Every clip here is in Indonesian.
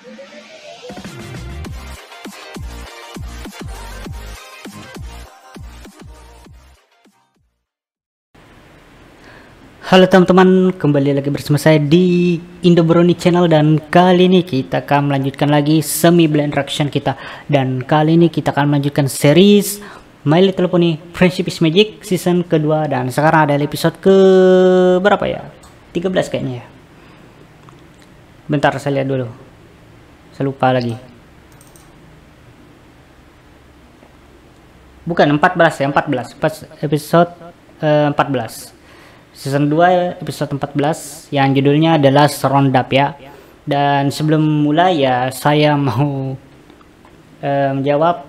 Halo teman-teman, kembali lagi bersama saya di Indobrony Channel, dan kali ini kita akan melanjutkan lagi semi blind reaction kita, dan kali ini kita akan melanjutkan series My Little Pony Friendship is Magic season kedua, dan sekarang ada episode ke berapa ya? 13 kayaknya ya. Bentar saya lihat dulu. Saya lupa lagi. Bukan 14 ya, 14. Episode 14. Season 2 episode 14 yang judulnya adalah Roundup ya. Dan sebelum mulai ya, saya mau menjawab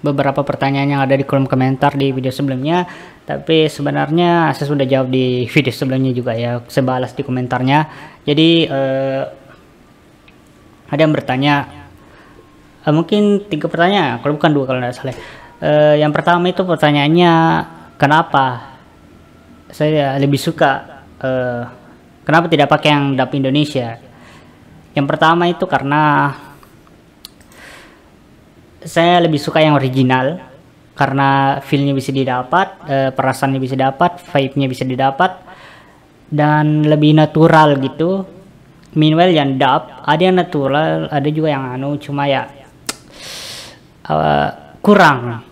beberapa pertanyaan yang ada di kolom komentar di video sebelumnya. Tapi sebenarnya saya sudah jawab di video sebelumnya juga ya, saya balas di komentarnya. Jadi ada yang bertanya, mungkin 3 pertanyaan, kalau bukan 2 kalau tidak salah. Yang pertama itu pertanyaannya, kenapa saya lebih suka kenapa tidak pakai yang dub Indonesia. Yang pertama itu karena saya lebih suka yang original, karena feelnya bisa didapat, perasaannya bisa dapat, vibe-nya bisa didapat, dan lebih natural gitu. Meanwhile yang dub ada yang natural, ada juga yang cuma ya kurang.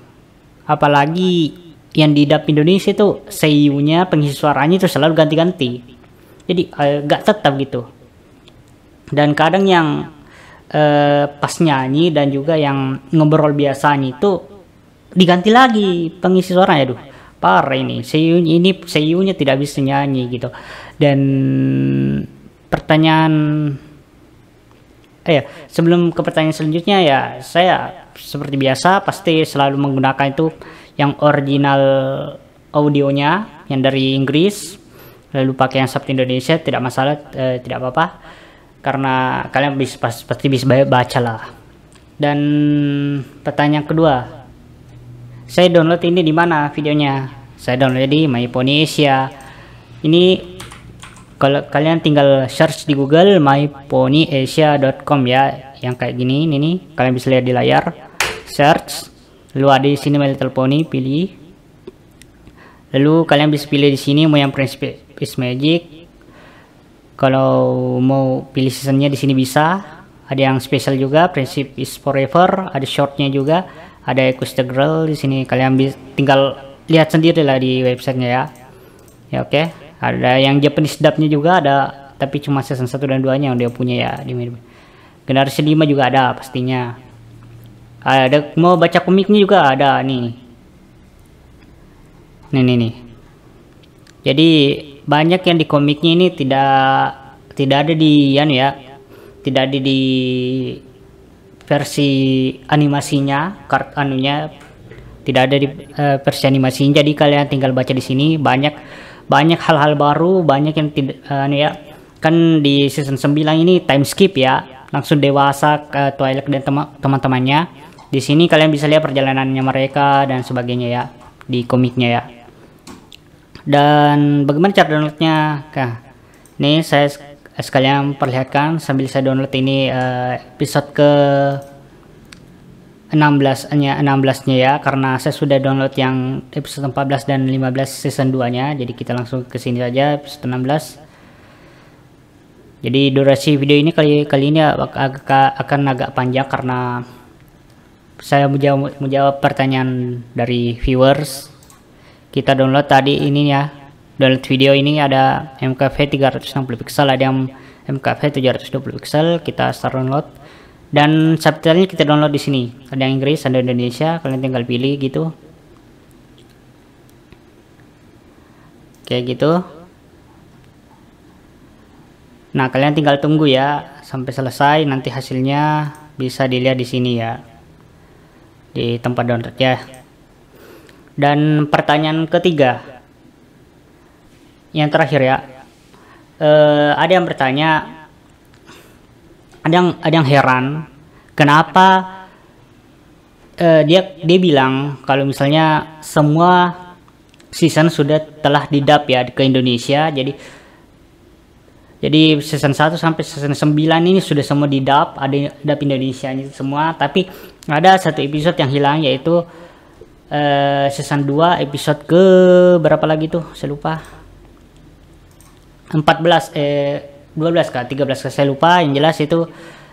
Apalagi yang di dub Indonesia itu seiyunya, pengisi suaranya itu selalu ganti-ganti, jadi gak tetap gitu. Dan kadang yang pas nyanyi dan juga yang ngobrol biasanya itu diganti lagi pengisi suaranya. Aduh, parah ini seiyunya tidak bisa nyanyi gitu. Dan pertanyaan sebelum ke pertanyaan selanjutnya ya, saya seperti biasa pasti selalu menggunakan itu yang original audionya yang dari Inggris, lalu pakai yang sub Indonesia tidak masalah, tidak apa-apa, karena kalian pasti bisa baca lah. Dan pertanyaan kedua, saya download ini di mana videonya? Saya download di My Pony Asia. Ini kalau kalian tinggal search di Google myponyasia.com ya, yang kayak gini ini kalian bisa lihat di layar. Search, lalu ada di sini My Little Pony, pilih. Lalu kalian bisa pilih di sini mau yang Friendship is Magic. Kalau mau pilih seasonnya di sini bisa. Ada yang spesial juga, Friendship is Forever. Ada shortnya juga. Ada Acoustic Girl di sini. Kalian bisa tinggal lihat sendiri lah di websitenya ya. Ya oke. Ada yang Japanese dubnya juga ada, tapi cuma season 1 dan 2 nya yang dia punya ya. Di generasi 5 juga ada pastinya. Ada mau baca komiknya juga ada nih. Nih. Jadi banyak yang di komiknya ini tidak ada di tidak ada di versi animasinya, tidak ada di versi animasinya. Jadi kalian tinggal baca di sini, banyak hal-hal baru, banyak yang tidak kan di season 9 ini time skip ya, langsung dewasa ke Twilight dan teman-temannya. Di sini kalian bisa lihat perjalanannya mereka dan sebagainya ya, di komiknya ya. Dan bagaimana cara downloadnya? Nih saya sekalian perlihatkan sambil saya download ini episode ke 16-nya ya, karena saya sudah download yang episode 14 dan 15 season 2 nya. Jadi kita langsung ke sini saja, episode 16. Jadi durasi video ini kali ini akan agak panjang karena saya menjawab pertanyaan dari viewers. Kita download tadi ini ya, download video ini ada MKV 360 pixel, ada yang MKV 720 pixel. Kita start download, dan subtitlenya kita download di sini. Ada yang Inggris, ada Indonesia, kalian tinggal pilih gitu. Kayak gitu. Nah, kalian tinggal tunggu ya sampai selesai, nanti hasilnya bisa dilihat di sini ya, di tempat download ya. Dan pertanyaan ketiga, yang terakhir ya, ada yang bertanya, ada yang heran kenapa dia bilang kalau misalnya semua season sudah telah didub ya ke Indonesia. Jadi Jadi season 1 sampai season 9 ini sudah semua di dub, ada dub Indonesia semua, tapi ada satu episode yang hilang, yaitu season 2 episode ke berapa lagi tuh, saya lupa. 12 kah 13 kah, saya lupa. Yang jelas itu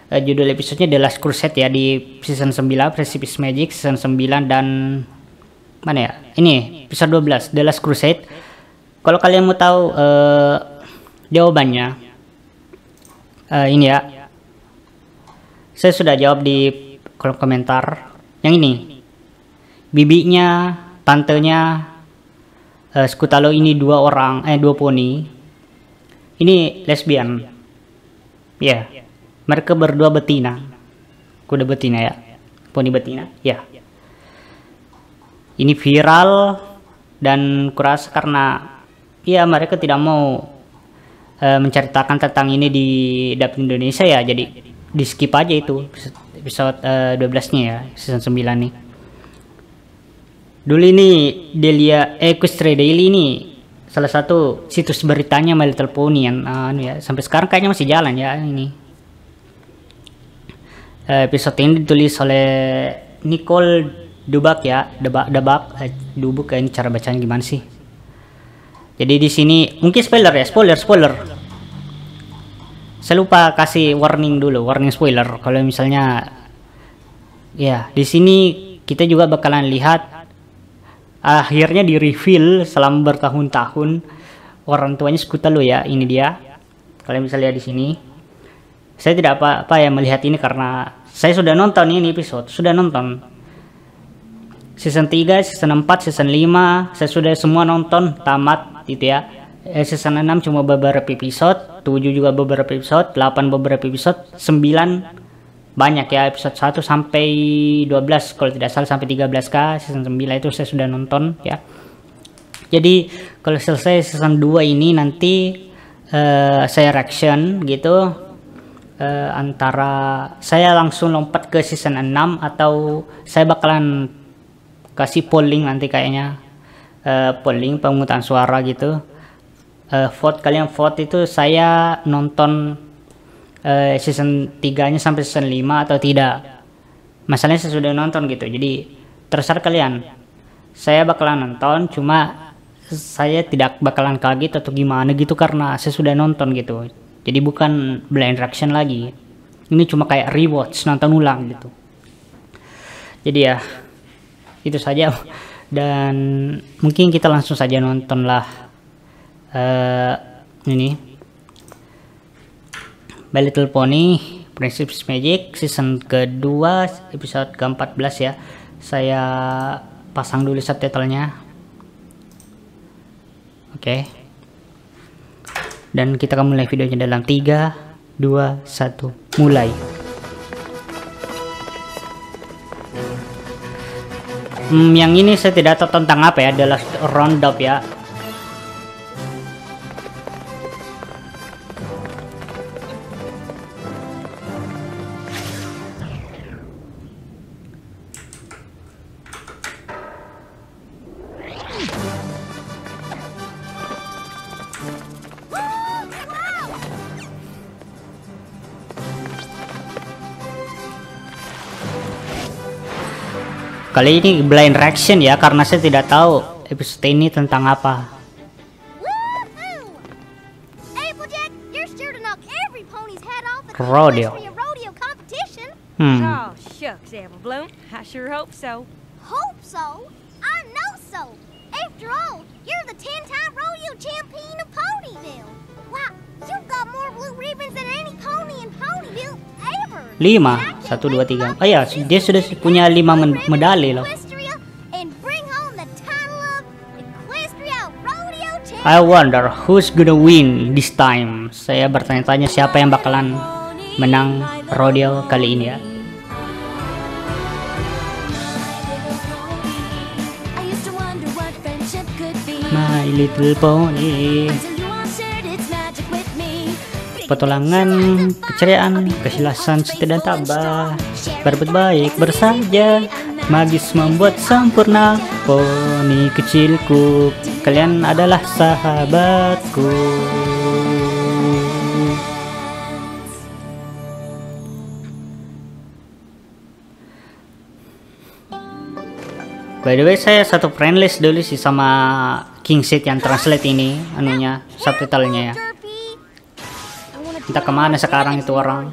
judul episodenya The Last Crusade ya, di season 9 Precipice Magic season 9, dan mana ya, ini episode 12 The Last Crusade. Kalau kalian mau tahu jawabannya, ini ya, saya sudah jawab di kolom komentar. Yang ini, bibinya, tantenya Skutalo ini dua poni. Ini lesbian. Ya, mereka berdua betina. Kuda betina ya, poni betina. Ya. Ini viral dan kurasa karena ya mereka tidak mau menceritakan tentang ini di dub Indonesia ya, jadi di skip aja itu episode 12 nya ya, season 9 nih. Dulu ini Delia Equestria Daily ini salah satu situs beritanya My Little Pony yang ya, sampai sekarang kayaknya masih jalan ya ini. Episode ini ditulis oleh Nicole Dubak ya, Dubuk ini cara bacanya gimana sih? Jadi di sini mungkin spoiler ya, spoiler. Saya lupa kasih warning dulu, warning spoiler. Kalau misalnya ya di sini kita juga bakalan lihat akhirnya di reveal selama bertahun-tahun orang tuanya Skutalo ya, ini dia. Kalian bisa lihat di sini. Saya tidak apa-apa ya melihat ini karena saya sudah nonton ini episode, sudah nonton. Season 3, season 4, season 5, saya sudah semua nonton tamat gitu ya. Season 6 cuma beberapa episode, 7 juga beberapa episode, 8 beberapa episode, 9 banyak ya, episode 1 sampai 12 kalau tidak salah, sampai 13 kah, season 9 itu saya sudah nonton ya. Jadi kalau selesai season 2 ini nanti saya reaction gitu, antara saya langsung lompat ke season 6 atau saya bakalan kasih polling nanti kayaknya, polling pemungutan suara gitu, vote, kalian vote itu saya nonton season 3 nya sampai season 5 atau tidak. Masalahnya saya sudah nonton gitu, jadi terserah kalian. Saya bakalan nonton, cuma saya tidak bakalan kaget atau gimana gitu karena saya sudah nonton gitu. Jadi bukan blind reaction lagi, ini cuma kayak rewatch, nonton ulang gitu. Jadi ya itu saja, dan mungkin kita langsung saja nonton lah ini My Little Pony Precipice Magic season kedua episode ke-14 ya. Saya pasang dulu subtitlenya. Oke. Dan kita akan mulai videonya dalam 3, 2, 1, mulai. Yang ini saya tidak tahu tentang apa ya, adalah roundup ya. Kali ini blind reaction ya, karena saya tidak tahu episode ini tentang apa. Rodeo. Oh, shucks, Apple Bloom. I sure hope so. Hope so? I know so. After all, you're the 10-time rodeo champion of Ponyville. Wow, you've got more blue ribbons than any pony in Ponyville ever. 5, 1, 2, 3. Oh ya, dia sudah punya 5 medali loh. I wonder who's gonna win this time. Saya bertanya-tanya siapa yang bakalan menang rodeo kali ini ya. My Little Pony. Petualangan, keceriaan, kehilafan seti dan tabah, berbuat baik bersaja, magis membuat sempurna. Poni kecilku, kalian adalah sahabatku. By the way, saya satu friendlist dulu sih sama King Sid yang translate ini, anunya, subtitlenya ya. Entah kemana sekarang itu orang.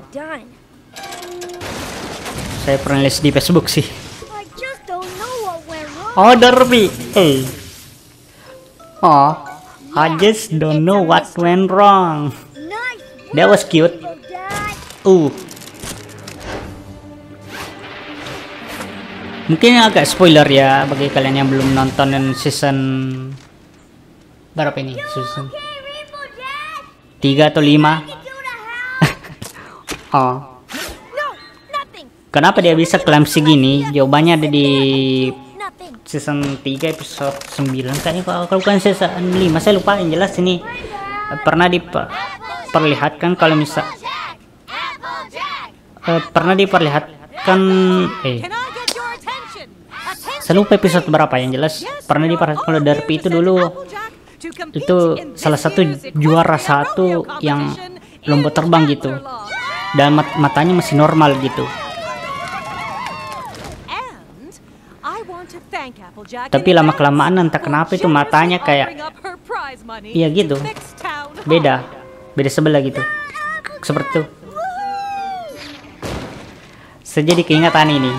Saya friendlist di Facebook sih. I just don't know what went wrong. Oh, Derpy. Hey. Oh, I just don't know what went wrong. Nice That was cute. work, Dad. Mungkin agak spoiler ya bagi kalian yang belum nonton season berapa ini? Season Okay, Rainbow Dad. 3 atau 5. Get you to help. Oh, No, nothing. kenapa dia bisa klaim segini? Jawabannya ada di Nothing. season 3 episode 9 kayaknya, kalau bukan season 5 saya lupa. Yang jelas ini pernah diperlihatkan kalau misal pernah diperlihatkan saya lupa episode berapa. Yang jelas pernah diperlihatkan kalau Derpy itu dulu itu salah satu juara satu yang lomba terbang gitu, dan matanya masih normal gitu. Tapi lama kelamaan entah kenapa itu matanya kayak iya gitu, beda sebelah gitu, seperti itu. Saya jadi keingetan ini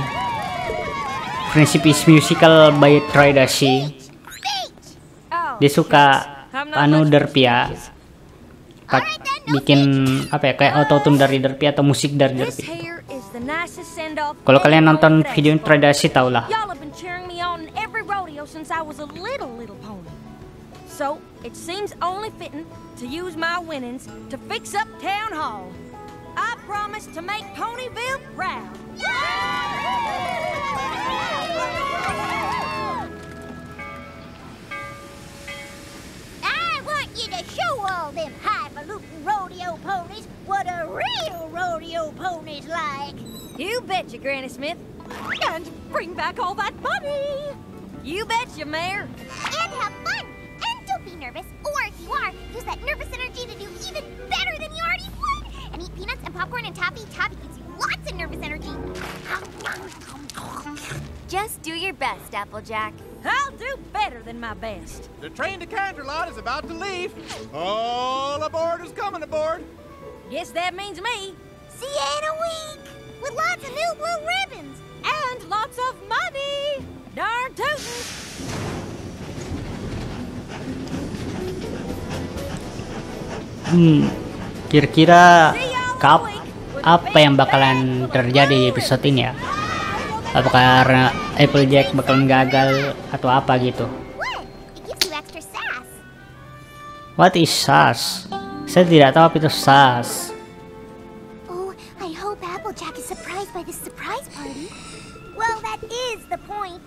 Friendship is Musical by Troy Dashi. Dia suka anu Derpy ya, bikin apa ya, kayak autotune dari Derpy atau musik dari Derpy. Kalau kalian nonton video Troy Dashi tau lah. Y'all have been cheering me on in every rodeo since I was a little pony. So, it seems only fitting to use my winnings to fix up town hall. I promise to make Ponyville proud. I want you to show all them highfalutin rodeo ponies what a real rodeo pony's like. You betcha, Granny Smith. And bring back all that money. You betcha, Mayor. And have fun. And don't be nervous. Or if you are, use that nervous energy to do even better than you already would. And eat peanuts and popcorn and toffee. Toffee gives you lots of nervous energy. Just do your best, Applejack. I'll do better than my best. The train to Canterlot is about to leave. All aboard is coming aboard. Guess that means me. See you in a week. With lots of new blue ribbons. And lots of money. Darn tootin'. Kira-kira apa yang bakalan terjadi di episode ini ya? Apakah Applejack bakalan gagal atau apa gitu? What? It gives you extra sass. What is sass? Saya tidak tahu apa itu sass. Oh, I hope Applejack is surprised by this surprise party. Well, that is the point.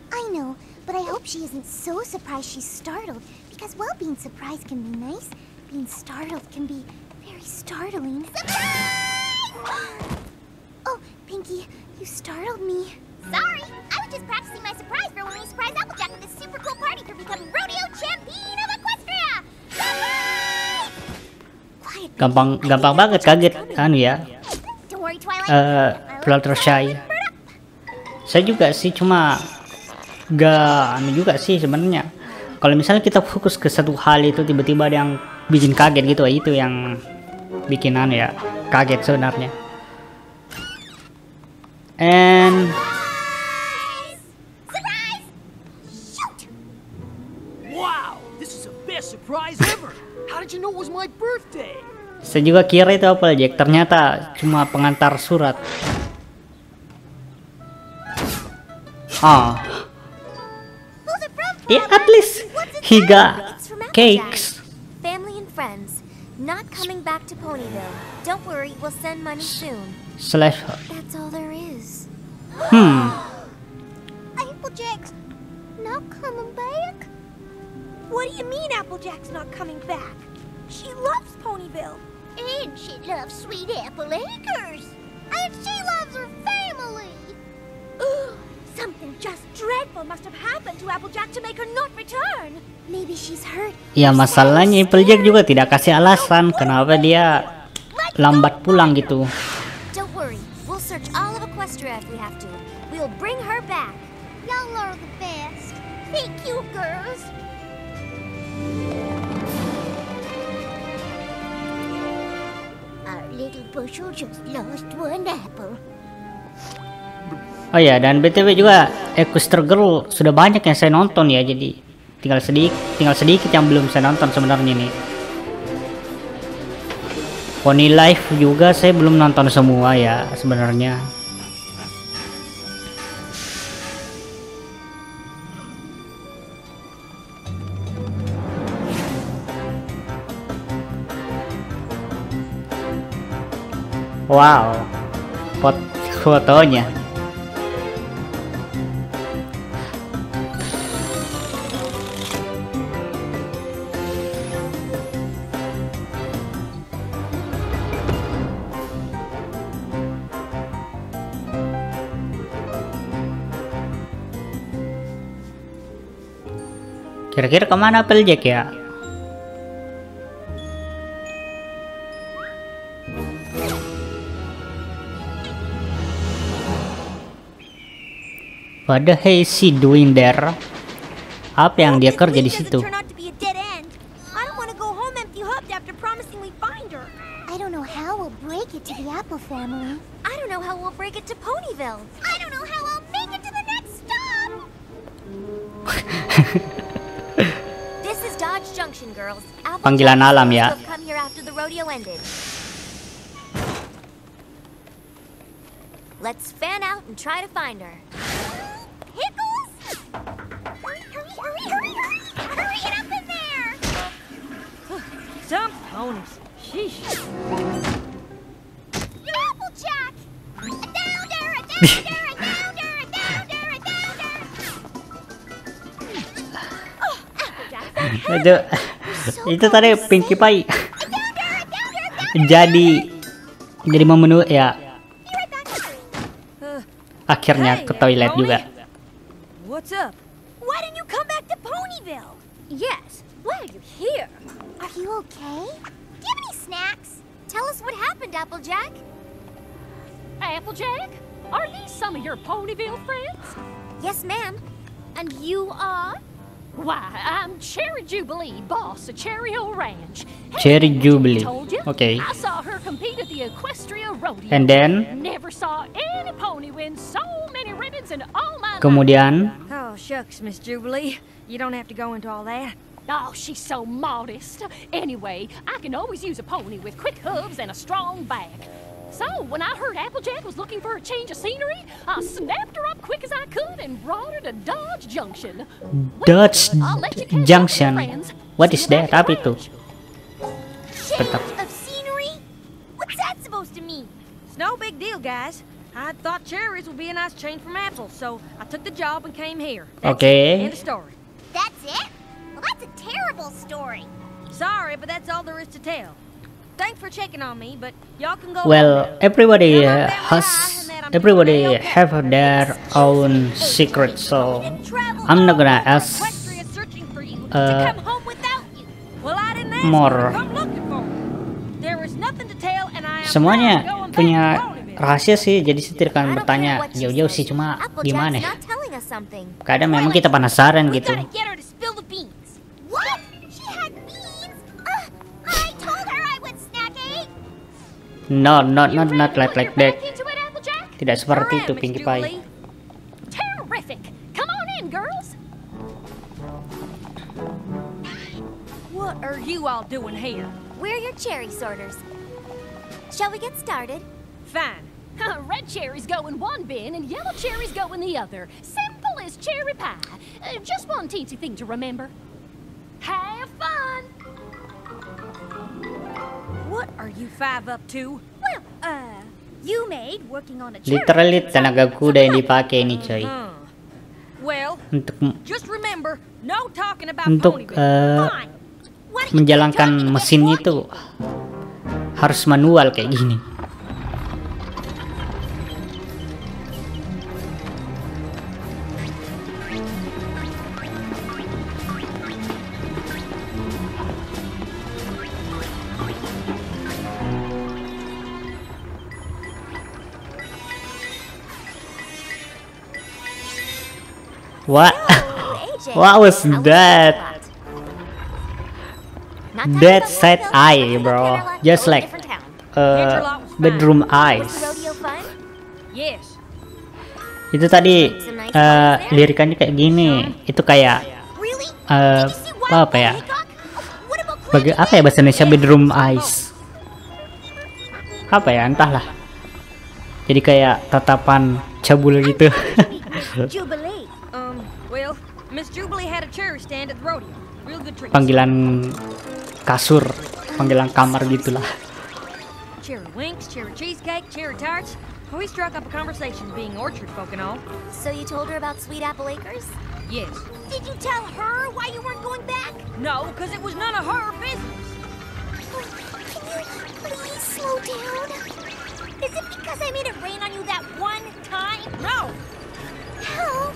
I know, but I hope she isn't so surprised she's startled. Because while being surprised can be nice, being startled can be very startling. Surprise! Oh, Pinky, you startled me. Sorry, I was just practicing my surprise for when we surprise Applejack with this super cool party for becoming rodeo champion of Equestria. Surprise! Quiet, Gampang banget kaget anu ya. Don't worry, Twilight. Fluttershy. Saya juga sih, cuma gak anu juga sih sebenarnya. Kalau misalnya kita fokus ke satu hal itu tiba-tiba ada yang bikin kaget gitu, itu yang bikin anu ya, kaget sebenarnya. And Surprise! Shoot! Wow, this is the best surprise ever. How did you know it was my birthday? saya juga kira itu Applejack, ternyata cuma pengantar surat. Those are from Yeah, at least he got It's from Applejack. cakes. Family and friends. Not coming back to Ponyville. Don't worry, we'll send money soon. Slash. That's all there is. Applejack's not coming back? What do you mean Applejack's not coming back? She loves Ponyville. And she loves Sweet Apple Acres. And she loves her family. Something just dreadful must have happened to Applejack to make her not return. Maybe she's hurt. Ya masalahnya Applejack juga tidak kasih alasan kenapa dia lambat pulang gitu. Don't worry, we'll search all of Equestria if we have to. We'll bring her back. Y'all are the Thank you, girls. Our little bushel just lost one apple. Oh ya, dan BTW juga Equestria Girl sudah banyak yang saya nonton ya, jadi tinggal sedikit yang belum saya nonton sebenarnya nih. Pony Life juga saya belum nonton semua ya sebenarnya. Wow, fotonya. Kira-kira kemana Applejack ya? What the hell is she doing there? Apa yang dia kerja di situ? I don't want to go home empty-hooked after promising we'd find her. I don't know how we'll break it to the Apple family. I don't know how we'll break it to Ponyville. I don't know how I'll make it to the next stop. This is Dodge Junction, girls. Panggilan alam ya. Will come here after the rodeo ended. Let's fan out and try to find her. Pickles! Hurry, hurry, hurry, hurry, hurry! Hurry it up in there! Some ponies. Sheesh. Applejack! A downer, a downer, a downer, a downer, a downer! Oh, Applejack! itu tadi Pinkie Pie jadi memenuhi ya, akhirnya ke toilet juga. What's up? Why didn't you come back to Ponyville? Yes. Why are you here? Are you okay? Do you have any snacks? Tell us what happened, Applejack. Applejack? Are these some of your Ponyville friends? Yes, ma'am. And you are? Why, I'm Cherry Jubilee, boss of Cherry Hill Ranch. Cherry Jubilee. Told you. Okay. I saw her compete at the Equestria Rodeo. And then Never saw any pony win so many ribbons in all my life. kemudian Oh, shucks, Miss Jubilee. You don't have to go into all that. Oh, she's so modest. Anyway, I can always use a pony with quick hooves and a strong back. So, when I heard Applejack was looking for a change of scenery, I snapped her up quick as I could and brought her to Dodge Junction. Dodge I'll let you catch up with Junction. your friends. What See is you back that? at Apa the itu? ranch. Tetap. Change of scenery? What's that supposed to mean? It's no big deal, guys. I thought cherries would be a nice change from apples, so I took the job and came here. That's Okay. it. End of story. That's it? Well, that's a terrible story. Sorry, but that's all there is to tell. Thanks for checking on me, but y'all can go. Well, home now. everybody Now my family has and that I'm everybody doing okay. have their own secret, so I'm not gonna ask Equestria searching for you uh, to come home without you. Well, I didn't ask more. you to come looking for me. There is nothing to tell, and I am semuanya not going punya back to Ponyville. rahasia sih, jadi saya tidak akan I don't bertanya care what she jauh-jauh says. sih, cuma Applejack's gimana ya, not telling us something. kadang memang kita penasaran We gitu. gotta get her to spill the beans. What? She had beans? I told her I would snack eight. No, You not ready to like put your that. back into it, Applejack? Tidak seperti Hurry, itu, Miss Pinkie Jubilee. Pie. Terrific. Come on in, girls. What are you all doing here? We're your cherry sorters. Shall we get started? Fine. Red cherries go in one bin and yellow cherries go in the other. Simple as cherry pie. Just one teensy thing to remember. Have fun. What are you five up to? Well, you made working on a cherry. Literally tenaga kuda yang dipakai ini, coy. Well, Untuk just remember, no talking about untuk Ponyville. Fine. Why don't you menjalankan keep talking and get mesin walking? itu harus manual kayak gini. What? Oh, AJ, Jake. What was How that? you Not talking That about sad Woodville, eye, talking bro. about Cadillac, Just totally like different town. bedroom Was the eyes. rodeo fun? Yes. Itu tadi lirikannya kayak gini. Itu kayak Really? apa ya? Apa ya bahasa Indonesia bedroom eyes? Apa ya? Entahlah. Jadi kayak tatapan cabul gitu. Jubilee. Well, Miss Jubilee had a cherry stand at the rodeo. Real good treats. Panggilan kasur, panggilan kamar gitulah. Cherry winks, cherry cheesecake, cherry tarts. We struck up a conversation being orchard folk and all. So you told her about Sweet Apple Acres? Yes. Did you tell her why you weren't going back? No, because it was none of her business. Can you please slow down? Is it because I made it rain on you that one time? No. Help!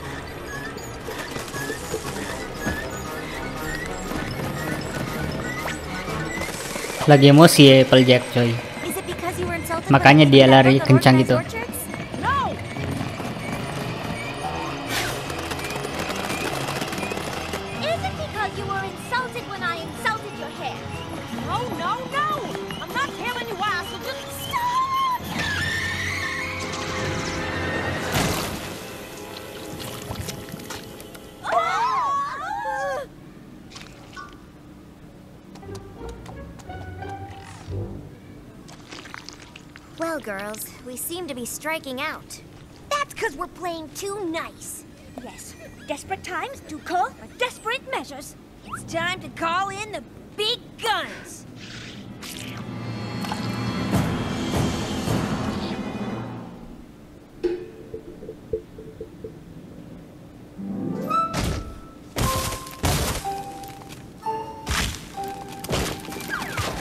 Lagi emosi ya Applejack coy. Is it because you were insulted Makanya by dia Sweet lari Apple kencang organized gitu. orchards? No. Is it because you were insulted when I insulted your hair? No, no, no. I'm not telling you why, so just stop. Well, girls, we seem to be striking out. That's because we're playing too nice. Yes, desperate times do call for desperate measures. It's time to call in the big guns.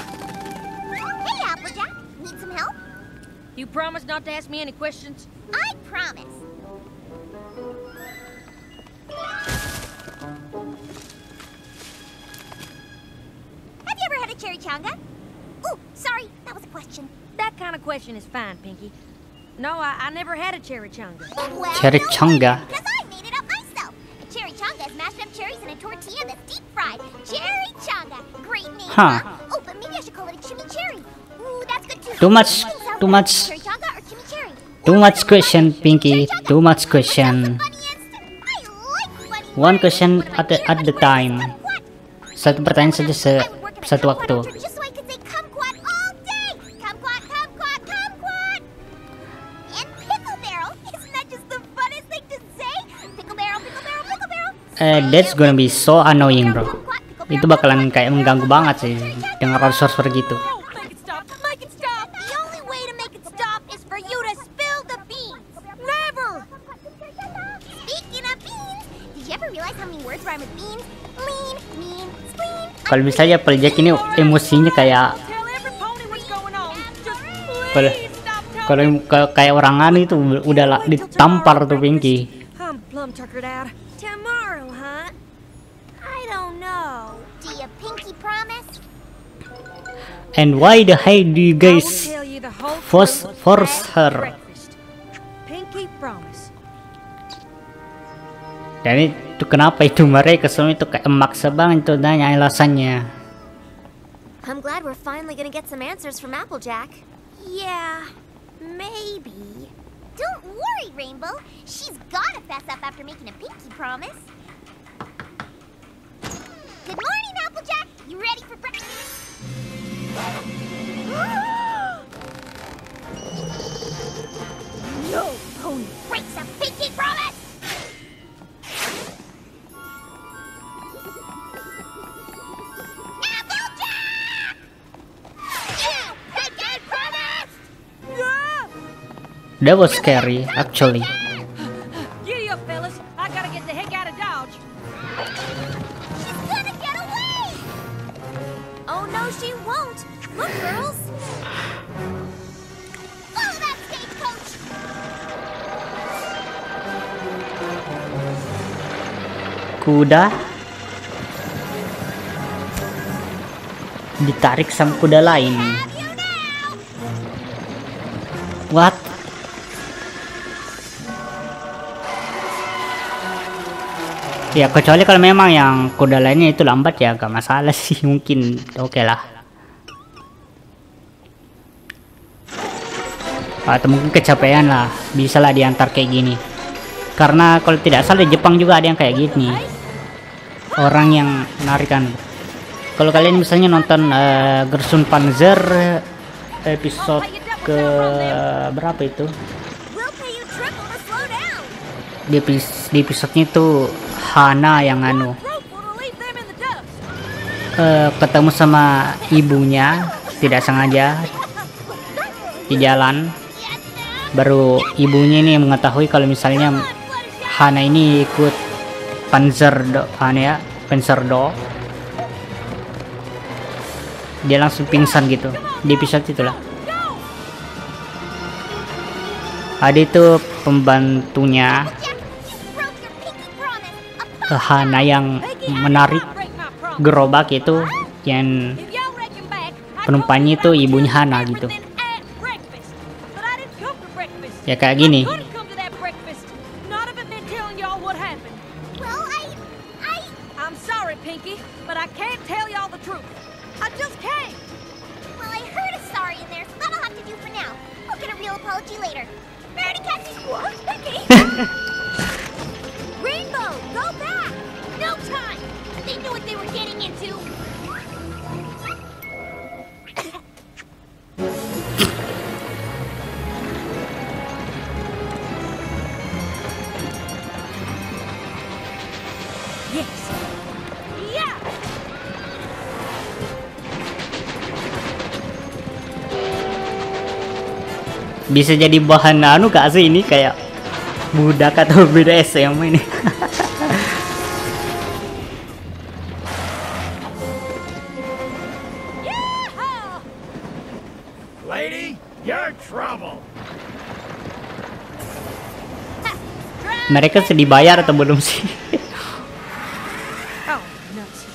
Hey, Applejack, need some help? You promise not to ask me any questions? I promise. Have you ever had a cherry changa? Oh, sorry, that was a question. That kind of question is fine, Pinky. No, I never had a cherry chunga. Well, Cherry no changa. wonder, 'cause I made it up myself. A cherry changa is mashed up cherries in a tortilla that's deep fried. Cherry changa. Great name, Huh. Oh, but maybe I should call it a chimichurri. Ooh, that's good too. Too much- What sounds too better, much. Cherry changa or chimichurri? Too much question, Pinky. Too much question. One question at the time. Satu pertanyaan saja satu waktu. Just so I could say kumquat all day. Kumquat, kumquat, kumquat. And pickle barrel. Isn't that just the funnest thing to say? Pickle barrel, pickle barrel, pickle barrel. That's gonna be so annoying, bro. Itu bakalan kayak mengganggu banget sih dengar suara gitu. Oh, make it stop! Make it stop! The only way to make it stop is for you to spill the beans. Never! Speaking of beans, did you ever realize how many words rhyme with beans? Lean, mean, spleen. Kalau misalnya Applejack ini emosinya kayak Tell every pony what's going on. Just kalau please stop telling kalau kayak orang anu itu udah ditampar tuh Pinky. I'm plumb tuckered out. Tomorrow, huh? I don't know. Do you pinky promise? And why the hell do you I will guys tell you the whole force truth at her? breakfast. Pinky promise. Dan itu kenapa itu mereka semua itu kayak maksa banget itu nanya alasannya. I'm glad we're finally gonna get some answers from Applejack. Yeah, maybe. Don't worry, Rainbow. She's gotta fess up after making a pinky promise. Good morning, Applejack. You ready for breakfast? No pony breaks a pinky promise. Applejack! You pinky promise! That was scary actually. Giddy up, fellas. I gotta get the heck out of Dodge. She's gonna get away! Oh no, she won't. Look, girls. Follow that stagecoach! Kuda ditarik sama kuda lain. Have you now? What? Ya kecuali kalau memang yang kuda lainnya itu lambat ya gak masalah sih, mungkin oke lah. Atau mungkin kecapean lah, bisa lah diantar kayak gini. Karena kalau tidak salah di Jepang juga ada yang kayak gini, orang yang narikan. Kalau kalian misalnya nonton Gersun Panzer episode ke berapa itu, di episodenya itu Hana yang ketemu sama ibunya tidak sengaja di jalan, baru ibunya ini mengetahui kalau misalnya Hana ini ikut Panzerdo, Panzerdo, dia langsung pingsan gitu di episode itulah. Ada itu pembantunya Hana yang menarik gerobak itu, yang penumpangnya itu ibunya Hana gitu. Ya kayak gini. I'm sorry, Pinky, but I can't tell y'all the truth. I just can't. Well, I heard a sorry in there, so that'll have to do for now. I'll get a real apology later. Rarity catch these squirrels, Pinky! Rainbow, go back! No time! They knew what they were getting into. Yes. Yeah. Bisa jadi bahan anu gak sih ini, kayak budak atau BDSM ini. Lady, you're trouble. Mereka sudah dibayar atau belum sih? Oh, nuts.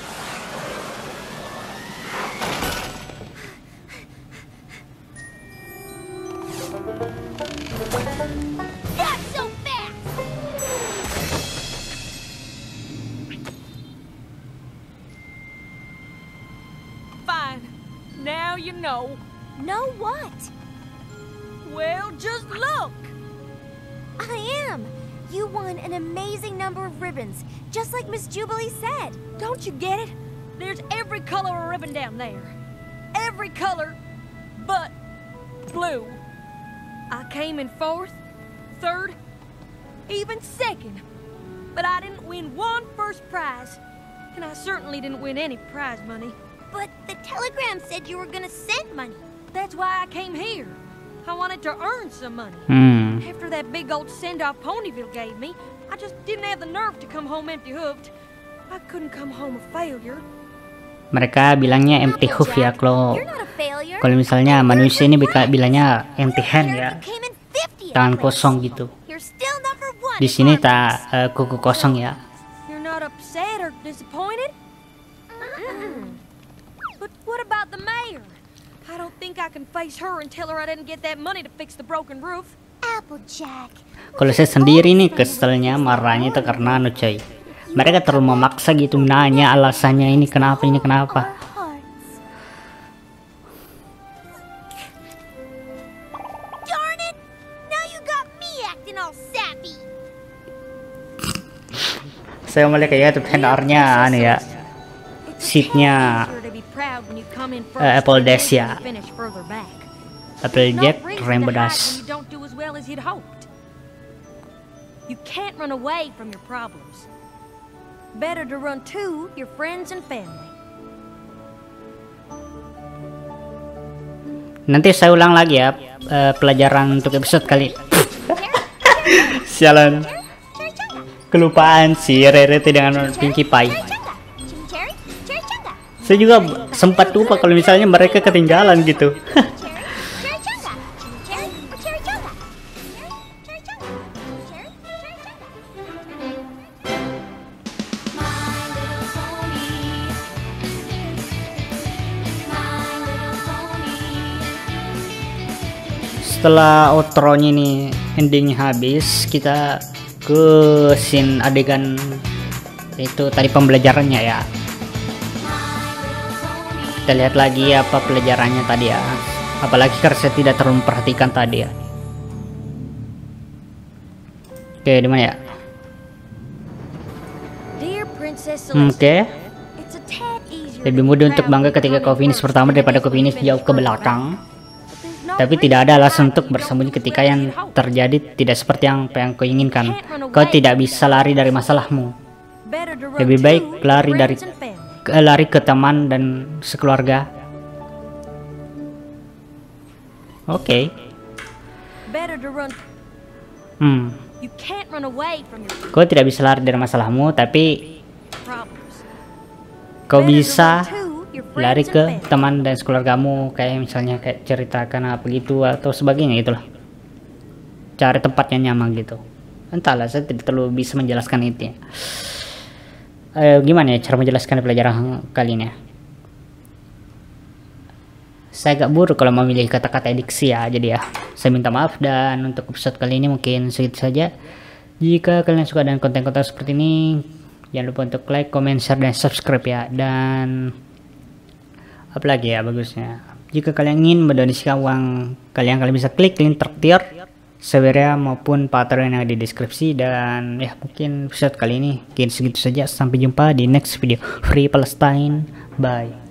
Not so fast! Fine. Now you know. Know what? Well, just look. I am. You won an amazing number of ribbons, just like Miss Jubilee said. Don't you get it? There's every color of ribbon down there. Every color but blue. I came in 4th, 3rd, even 2nd. But I didn't win one first prize. And I certainly didn't win any prize money. But the telegram said you were gonna send money. That's why I came here. I wanted to earn some money. After that big old send-off Ponyville gave me, I just didn't have the nerve to come home empty-hoofed. I couldn't come home a failure. Mereka bilangnya empty hoof ya, kalau You're not a failure. misalnya manusia ini bilangnya empty hand ya, You came in 50th tangan place. kosong gitu. You're still number 1. Di sini tak kuku kosong ya. You're not upset or disappointed? But what about the mayor? I don't think I can face her and tell her I didn't get that money to fix the broken roof. Applejack. Kalau saya sendiri nih keselnya, marahnya itu karena anu coy, mereka terlalu memaksa gitu nanya alasannya ini kenapa. Darn it! Now you got me acting all sappy. Saya melihat kayak itu tenarnya anu ya, seatnya Applejack ya, Applejack Rainbow Dash. You can't run away from your problems. Better to run to your friends and family. Nanti saya ulang lagi ya pelajaran untuk episode kali. Sialan, kelupaan si Rere dengan Pinkie Pie. Saya juga sempat lupa kalau misalnya mereka ketinggalan gitu. Setelah outro-nya nih, endingnya habis, kita ke scene adegan Itu tadi pembelajarannya ya. Kita lihat lagi apa pelajarannya tadi ya. Apalagi karena saya tidak terlalu memperhatikan tadi ya. Oke, di mana ya? Dear Princess Celestia, Oke. it's a tad easier Lebih to mudah be untuk proud bangga of ketika kau running finish first pertama than daripada it kau is to finish finish jauh ke first. belakang. But there's no Tapi reason tidak ada why alasan you untuk don't bersembunyi do ketika as yang you hope. terjadi tidak seperti yang kau inginkan. Kau tidak bisa lari dari masalahmu. Better to run Lebih baik to lari dari friends and family. lari ke teman dan sekeluarga. Oke. Better to run. You can't run away from your Kau tidak bisa lari dari masalahmu, tapi problems. kau Better to bisa run to your friends lari and ke family. teman dan keluargamu, kayak misalnya kayak ceritakan apa gitu atau sebagainya gitulah. Cari tempatnya nyaman gitu. Entahlah, saya tidak terlalu bisa menjelaskan itu ya. Gimana ya cara menjelaskan pelajaran kali ini ya? Saya agak buruk kalau memilih kata-kata diksi ya, jadi ya saya minta maaf. Dan untuk episode kali ini mungkin segitu saja. Jika kalian suka dengan konten-konten seperti ini, jangan lupa untuk like, comment, share, dan subscribe ya. Dan apalagi ya bagusnya, jika kalian ingin mendonasikan uang kalian bisa klik link traktir Saweria maupun Patreon yang ada di deskripsi. Dan ya mungkin episode kali ini mungkin segitu saja. Sampai jumpa di next video. Free Palestine, bye.